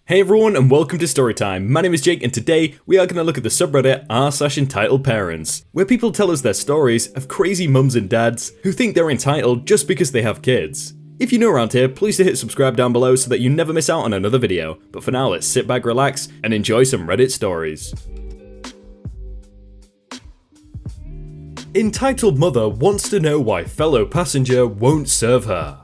Hey everyone and welcome to Storytime. My name is Jake and today we are going to look at the subreddit r/entitledparents, where people tell us their stories of crazy mums and dads who think they're entitled just because they have kids. If you're new around here, please hit subscribe down below so that you never miss out on another video. But for now, let's sit back, relax, and enjoy some Reddit stories. Entitled mother wants to know why fellow passenger won't serve her.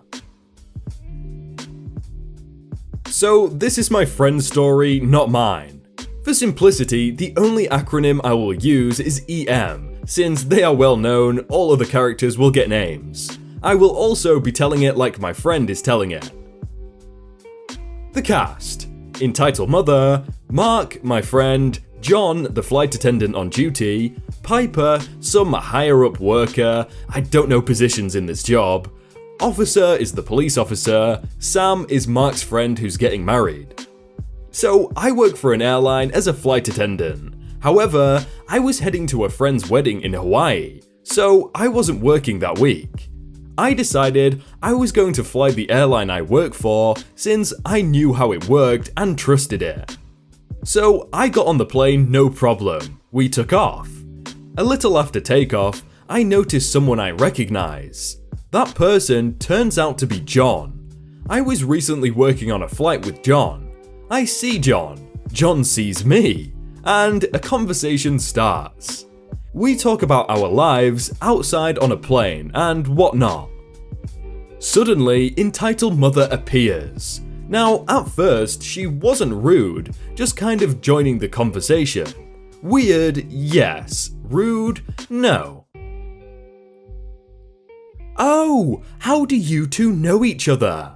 So this is my friend's story, not mine. For simplicity, the only acronym I will use is EM, since they are well known, all other characters will get names. I will also be telling it like my friend is telling it. The cast: Entitled mother, Mark, my friend, John, the flight attendant on duty, Piper, some higher up worker, I don't know positions in this job, Officer is the police officer, Sam is Mark's friend who's getting married. So I work for an airline as a flight attendant. However, I was heading to a friend's wedding in Hawaii, so I wasn't working that week. I decided I was going to fly the airline I work for since I knew how it worked and trusted it. So I got on the plane no problem. We took off. A little after takeoff, I noticed someone I recognize. That person turns out to be John. I was recently working on a flight with John. I see John. John sees me. And a conversation starts. We talk about our lives outside on a plane and whatnot. Suddenly, entitled mother appears. Now, at first, she wasn't rude, just kind of joining the conversation. Weird, yes. Rude, no. Oh, how do you two know each other?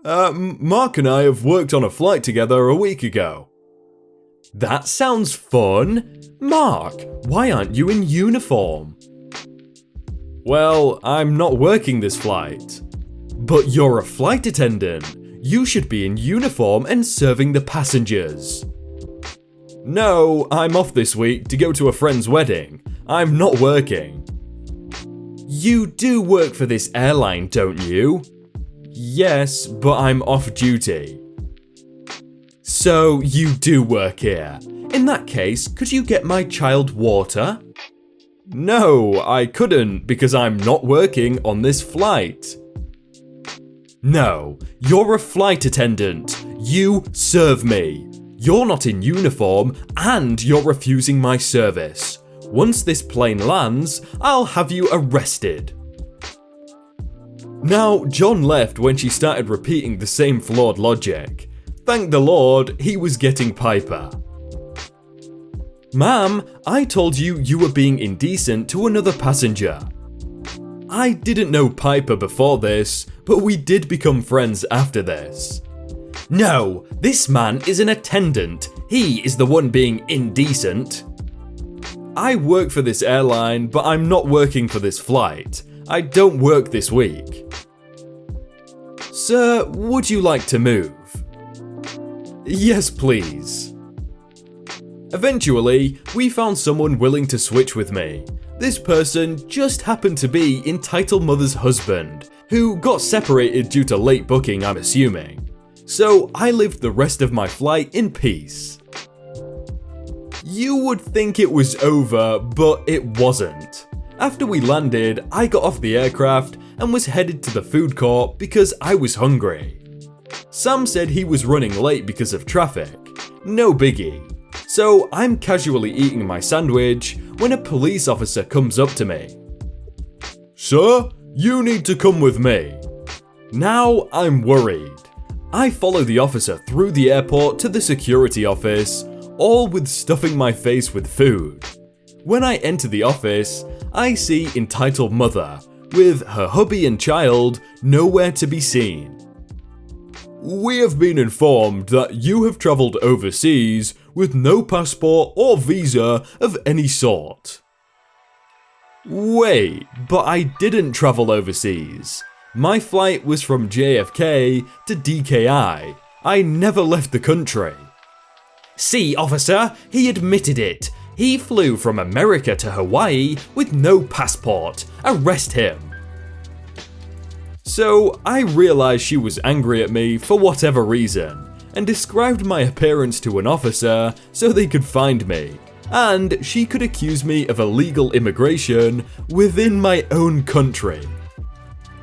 Mark and I have worked on a flight together a week ago. That sounds fun. Mark, why aren't you in uniform? Well, I'm not working this flight. But you're a flight attendant. You should be in uniform and serving the passengers. No, I'm off this week to go to a friend's wedding. I'm not working. You do work for this airline, don't you? Yes, but I'm off duty. So you do work here. In that case, could you get my child water? No, I couldn't because I'm not working on this flight. No, you're a flight attendant. You serve me. You're not in uniform and you're refusing my service. Once this plane lands, I'll have you arrested. Now, John left when she started repeating the same flawed logic. Thank the Lord, he was getting Piper. Ma'am, I told you you were being indecent to another passenger. I didn't know Piper before this, but we did become friends after this. No, this man is an attendant. He is the one being indecent. I work for this airline, but I'm not working for this flight. I don't work this week. Sir, would you like to move? Yes, please. Eventually, we found someone willing to switch with me. This person just happened to be entitled mother's husband, who got separated due to late booking, I'm assuming. So I lived the rest of my flight in peace. You would think it was over, but it wasn't. After we landed, I got off the aircraft and was headed to the food court because I was hungry. Sam said he was running late because of traffic. No biggie. So I'm casually eating my sandwich when a police officer comes up to me. Sir, you need to come with me. Now I'm worried. I follow the officer through the airport to the security office, all with stuffing my face with food. When I enter the office, I see entitled mother, with her hubby and child nowhere to be seen. We have been informed that you have travelled overseas with no passport or visa of any sort. Wait, but I didn't travel overseas. My flight was from JFK to DKI. I never left the country. See, officer, he admitted it. He flew from America to Hawaii with no passport. Arrest him. So I realized she was angry at me for whatever reason, and described my appearance to an officer so they could find me, and she could accuse me of illegal immigration within my own country.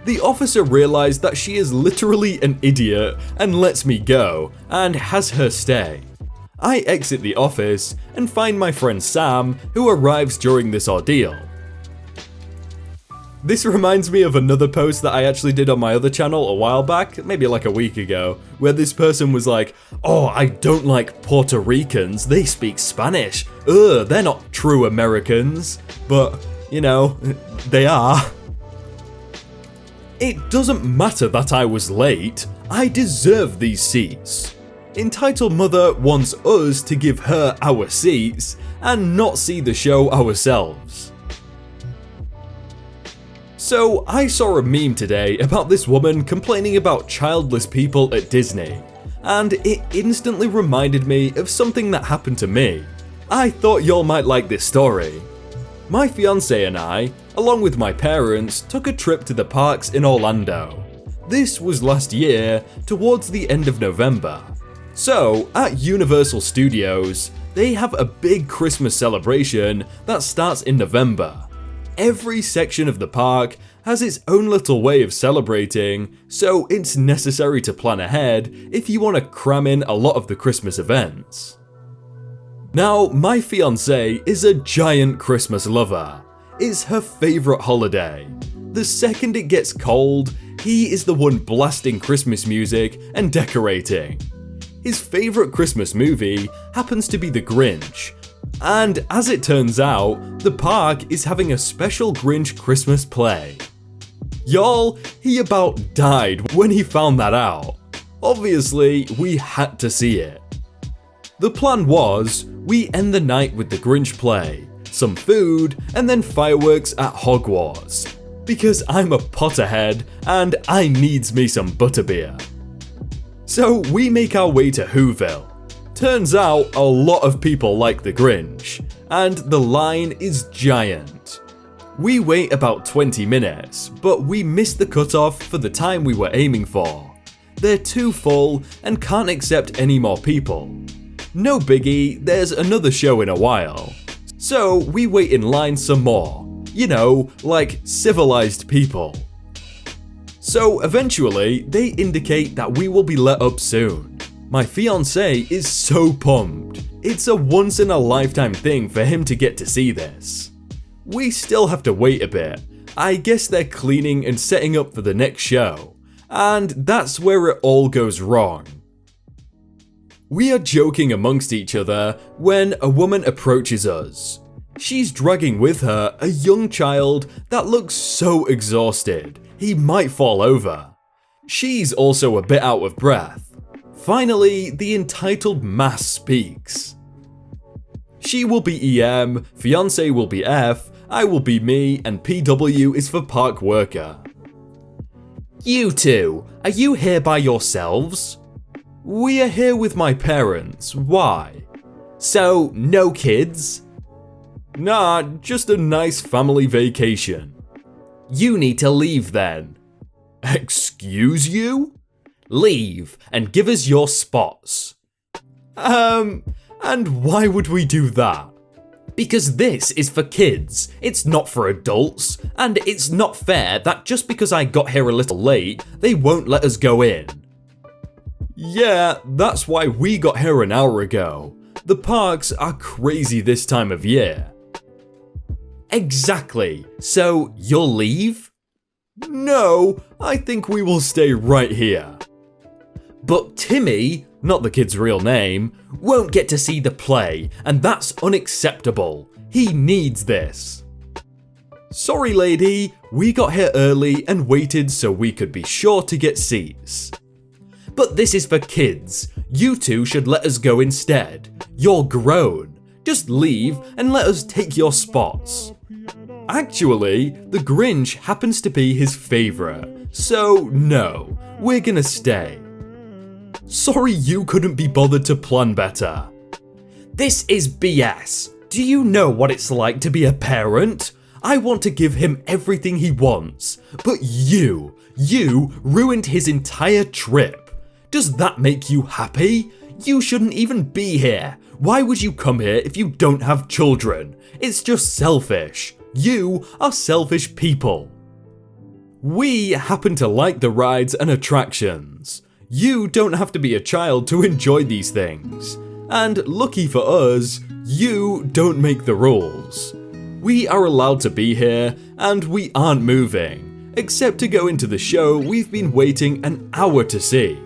The officer realized that she is literally an idiot and lets me go, and has her stay. I exit the office and find my friend Sam, who arrives during this ordeal. This reminds me of another post that I actually did on my other channel a while back, maybe like a week ago, where this person was like, "Oh, I don't like Puerto Ricans, they speak Spanish. Ugh, they're not true Americans." But, you know, they are. It doesn't matter that I was late, I deserve these seats. Entitled Mother wants us to give her our seats and not see the show ourselves. So I saw a meme today about this woman complaining about childless people at Disney, and it instantly reminded me of something that happened to me. I thought y'all might like this story. My fiance and I, along with my parents, took a trip to the parks in Orlando. This was last year, towards the end of November. So, at Universal Studios, they have a big Christmas celebration that starts in November. Every section of the park has its own little way of celebrating, so it's necessary to plan ahead if you want to cram in a lot of the Christmas events. Now, my fiancée is a giant Christmas lover. It's her favourite holiday. The second it gets cold, he is the one blasting Christmas music and decorating. His favourite Christmas movie happens to be The Grinch, and as it turns out, the park is having a special Grinch Christmas play. Y'all, he about died when he found that out. Obviously, we had to see it. The plan was, we end the night with the Grinch play, some food, and then fireworks at Hogwarts. Because I'm a Potterhead, and I needs me some butterbeer. So we make our way to Whoville. Turns out a lot of people like the Grinch, and the line is giant. We wait about 20 minutes, but we missed the cutoff for the time we were aiming for. They're too full and can't accept any more people. No biggie, there's another show in a while. So we wait in line some more. You know, like civilized people. So eventually, they indicate that we will be let up soon. My fiancé is so pumped. It's a once in a lifetime thing for him to get to see this. We still have to wait a bit. I guess they're cleaning and setting up for the next show. And that's where it all goes wrong. We are joking amongst each other when a woman approaches us. She's dragging with her a young child that looks so exhausted, he might fall over. She's also a bit out of breath. Finally, the entitled mass speaks. She will be EM, fiancé will be F, I will be me, and PW is for park worker. You two, are you here by yourselves? We are here with my parents, why? So, no kids? Nah, just a nice family vacation. You need to leave then. Excuse you? Leave and give us your spots. And why would we do that? Because this is for kids, it's not for adults, and it's not fair that just because I got here a little late, they won't let us go in. Yeah, that's why we got here an hour ago. The parks are crazy this time of year. Exactly, so you'll leave? No, I think we will stay right here. But Timmy, not the kid's real name, won't get to see the play, and that's unacceptable. He needs this. Sorry lady, we got here early and waited so we could be sure to get seats. But this is for kids. You two should let us go instead. You're grown. Just leave and let us take your spots. Actually, the Grinch happens to be his favourite, so no, we're gonna stay. Sorry you couldn't be bothered to plan better. This is BS. Do you know what it's like to be a parent? I want to give him everything he wants. But you ruined his entire trip. Does that make you happy? You shouldn't even be here. Why would you come here if you don't have children? It's just selfish. You are selfish people. We happen to like the rides and attractions. You don't have to be a child to enjoy these things. And lucky for us, you don't make the rules. We are allowed to be here, and we aren't moving, except to go into the show we've been waiting an hour to see.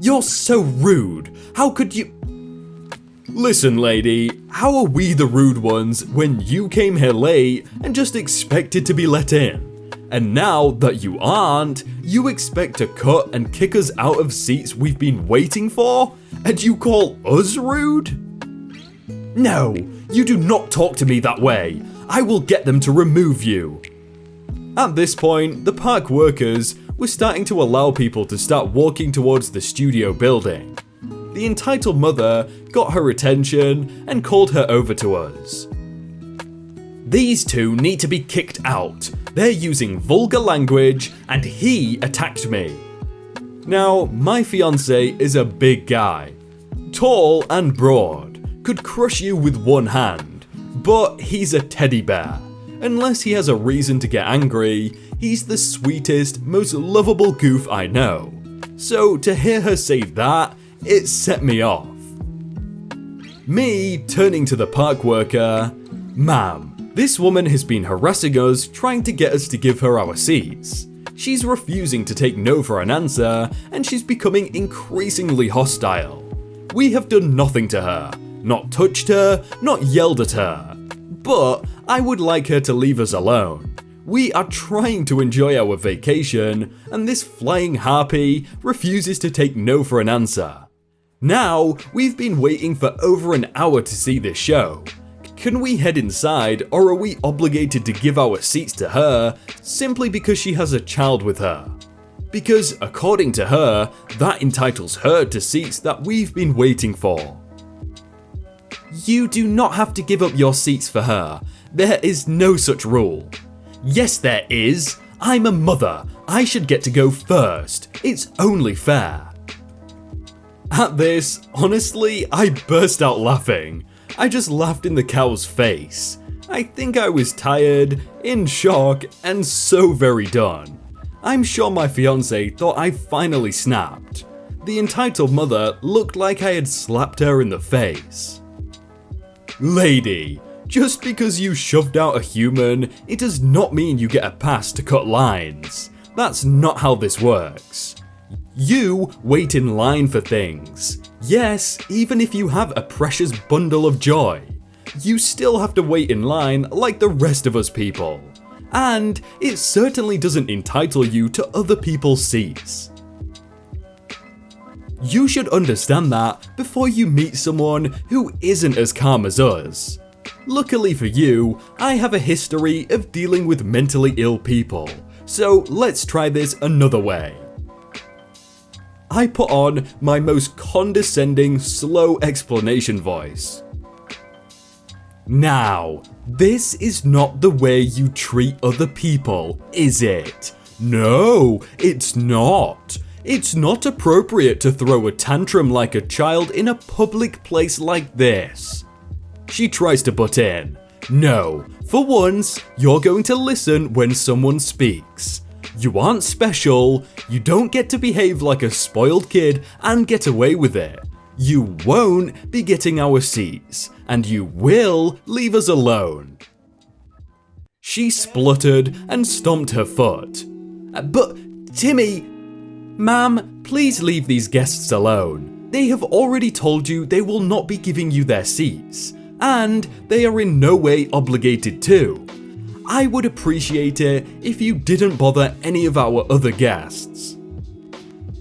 You're so rude. How could you... Listen, lady, how are we the rude ones when you came here late and just expected to be let in? And now that you aren't, you expect to cut and kick us out of seats we've been waiting for? And you call us rude? No, you do not talk to me that way. I will get them to remove you. At this point, the park workers were starting to allow people to start walking towards the studio building. The entitled mother got her attention and called her over to us. These two need to be kicked out. They're using vulgar language and he attacked me. Now, my fiance is a big guy. Tall and broad, could crush you with one hand, but he's a teddy bear. Unless he has a reason to get angry, he's the sweetest, most lovable goof I know. So to hear her say that, it set me off. Me turning to the park worker, "Ma'am, this woman has been harassing us, trying to get us to give her our seats. She's refusing to take no for an answer, and she's becoming increasingly hostile. We have done nothing to her, not touched her, not yelled at her. But I would like her to leave us alone. We are trying to enjoy our vacation, and this flying harpy refuses to take no for an answer. Now, we've been waiting for over an hour to see this show. Can we head inside, or are we obligated to give our seats to her simply because she has a child with her? Because according to her, that entitles her to seats that we've been waiting for." You do not have to give up your seats for her. There is no such rule. Yes, there is. I'm a mother. I should get to go first. It's only fair. At this, honestly, I burst out laughing. I just laughed in the cow's face. I think I was tired, in shock, and so very done. I'm sure my fiance thought I finally snapped. The entitled mother looked like I had slapped her in the face. Lady, just because you shoved out a human, it does not mean you get a pass to cut lines. That's not how this works. You wait in line for things. Yes, even if you have a precious bundle of joy, you still have to wait in line like the rest of us people. And it certainly doesn't entitle you to other people's seats. You should understand that before you meet someone who isn't as calm as us. Luckily for you, I have a history of dealing with mentally ill people, so let's try this another way. I put on my most condescending, slow explanation voice. Now, this is not the way you treat other people, is it? No, it's not. It's not appropriate to throw a tantrum like a child in a public place like this. She tries to butt in. No, for once, you're going to listen when someone speaks. You aren't special, you don't get to behave like a spoiled kid and get away with it. You won't be getting our seats, and you will leave us alone. She spluttered and stomped her foot. But, Timmy, ma'am, please leave these guests alone. They have already told you they will not be giving you their seats, and they are in no way obligated to. I would appreciate it if you didn't bother any of our other guests.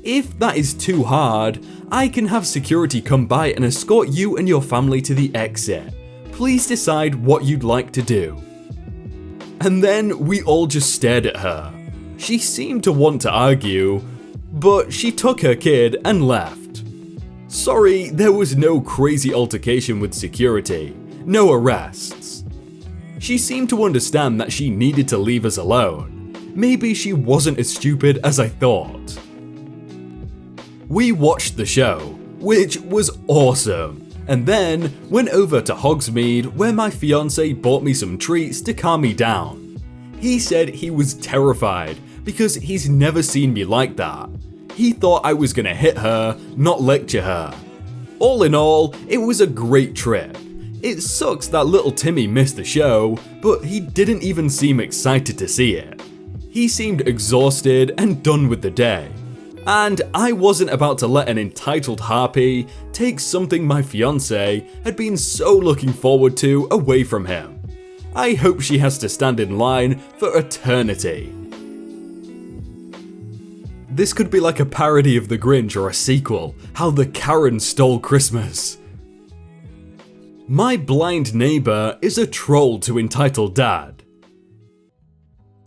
If that is too hard, I can have security come by and escort you and your family to the exit. Please decide what you'd like to do. And then we all just stared at her. She seemed to want to argue, but she took her kid and left. Sorry, there was no crazy altercation with security, no arrests. She seemed to understand that she needed to leave us alone. Maybe she wasn't as stupid as I thought. We watched the show, which was awesome, and then went over to Hogsmeade where my fiance bought me some treats to calm me down. He said he was terrified because he's never seen me like that. He thought I was gonna hit her, not lecture her. All in all, it was a great trip. It sucks that little Timmy missed the show, but he didn't even seem excited to see it. He seemed exhausted and done with the day. And I wasn't about to let an entitled harpy take something my fiance had been so looking forward to away from him. I hope she has to stand in line for eternity. This could be like a parody of The Grinch or a sequel, How the Karen Stole Christmas. My blind neighbor is a troll to entitled dad.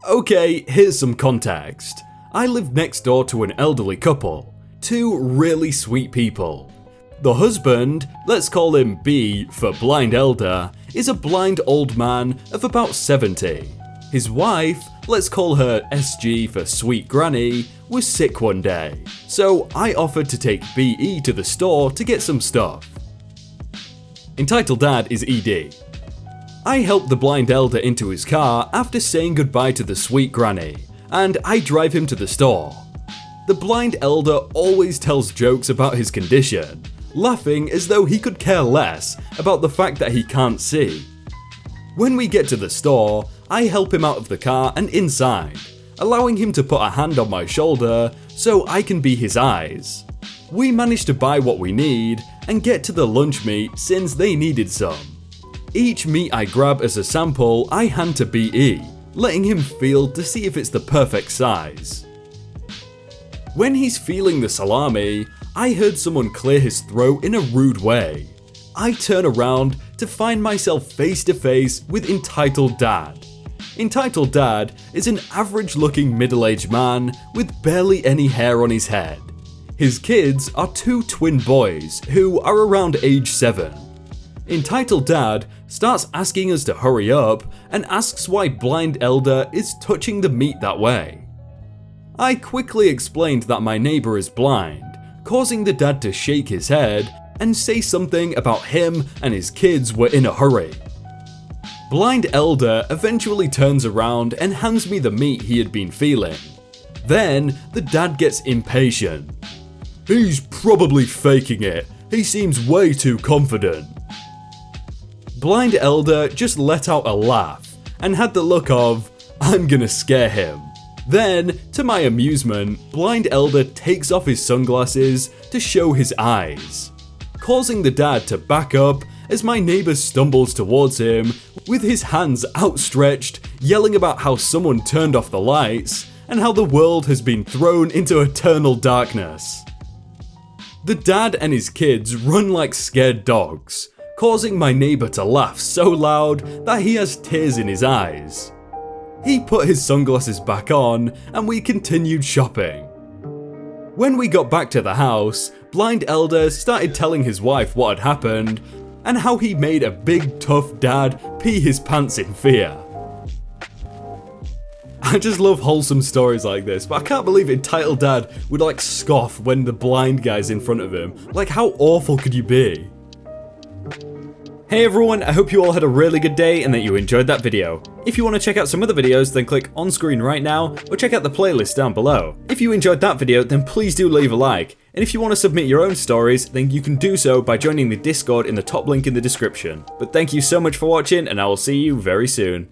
Okay, here's some context. I live next door to an elderly couple, two really sweet people. The husband, let's call him B for blind elder, is a blind old man of about 70. His wife, let's call her SG for sweet granny, was sick one day, so I offered to take BE to the store to get some stuff. Entitled dad is ED. I helped the blind elder into his car after saying goodbye to the sweet granny, and I drive him to the store. The blind elder always tells jokes about his condition, laughing as though he could care less about the fact that he can't see. When we get to the store, I help him out of the car and inside, allowing him to put a hand on my shoulder so I can be his eyes. We manage to buy what we need and get to the lunch meat since they needed some. Each meat I grab as a sample I hand to BE, letting him feel to see if it's the perfect size. When he's feeling the salami, I heard someone clear his throat in a rude way. I turn around to find myself face to face with Entitled Dad. Entitled Dad is an average looking middle-aged man with barely any hair on his head. His kids are two twin boys who are around age 7. Entitled Dad starts asking us to hurry up and asks why blind elder is touching the meat that way. I quickly explained that my neighbor is blind, causing the dad to shake his head and say something about him and his kids were in a hurry. Blind elder eventually turns around and hands me the meat he had been feeling. Then the dad gets impatient. He's probably faking it. He seems way too confident. Blind elder just let out a laugh and had the look of, I'm gonna scare him. Then, to my amusement, blind elder takes off his sunglasses to show his eyes, causing the dad to back up as my neighbor stumbles towards him with his hands outstretched, yelling about how someone turned off the lights and how the world has been thrown into eternal darkness. The dad and his kids run like scared dogs, causing my neighbor to laugh so loud that he has tears in his eyes. He put his sunglasses back on and we continued shopping. When we got back to the house, blind elder started telling his wife what had happened and how he made a big tough dad pee his pants in fear. I just love wholesome stories like this, but I can't believe Entitled Dad would like scoff when the blind guy's in front of him. Like, how awful could you be? Hey everyone, I hope you all had a really good day and that you enjoyed that video. If you want to check out some other videos, then click on screen right now, or check out the playlist down below. If you enjoyed that video, then please do leave a like. And if you want to submit your own stories, then you can do so by joining the Discord in the top link in the description. But thank you so much for watching, and I will see you very soon.